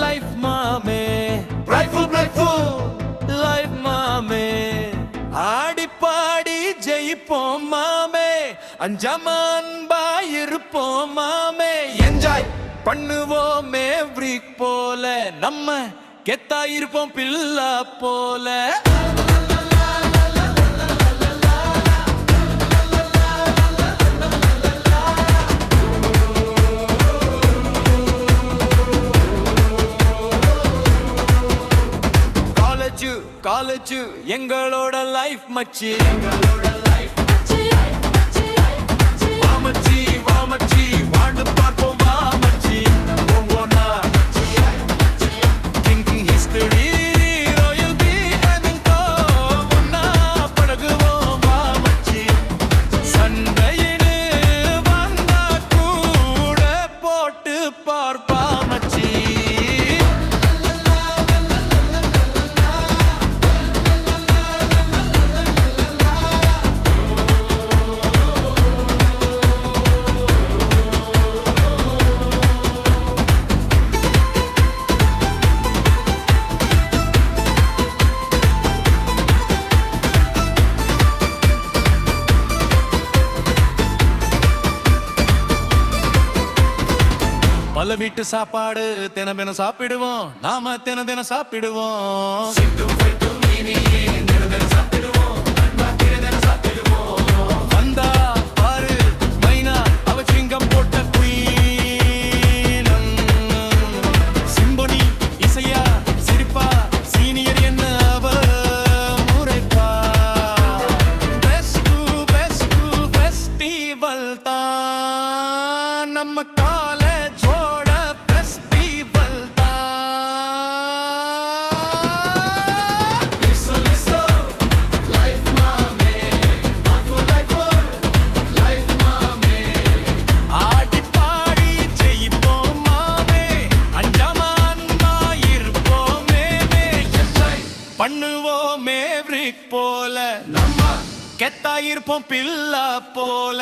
Life மாமே life மாமே ஆடி பாடி ஜெயிப்போம் மாமே அஞ்சமான்பா இருப்போம் மாமே என்ஜாய் பண்ணுவோமே ஃப்ரீக் போல நம்ம கெத்தா இருப்போம் பில்லா போல காலேஜ் எங்களோட லைஃப் மச்சி வாமச்சி வாமச்சி வாழ்ந்து பார்ப்போம் வாமச்சி ஒவ்வொன்னா திங்கிங் ஹிஸ்டரி ராயல்டி அண்ட் ஒன்னா பழகுவோம் வாமச்சி சண்டையிடு வந்தா கூட போட்டு பார்ப்பா மச்சி பல வீட்டு சாப்பாடு தினம் சாப்பிடுவோம் நாம தினம் சாப்பிடுவோம் வந்தா பாரு மைனா அவ சிங்கம் போட்ட குயின் சிம்பொனி இசையா சிரிப்பா சீனியர் என்ன அவ முறைப்பா பெஸ்ட் ஃபெஸ்டிவல் தான் நம்ம காலேஜ் பண்ணுவோமே ஃப்ரீக் போல நம்ம கெத்தா இருப்போம் பில்லா போல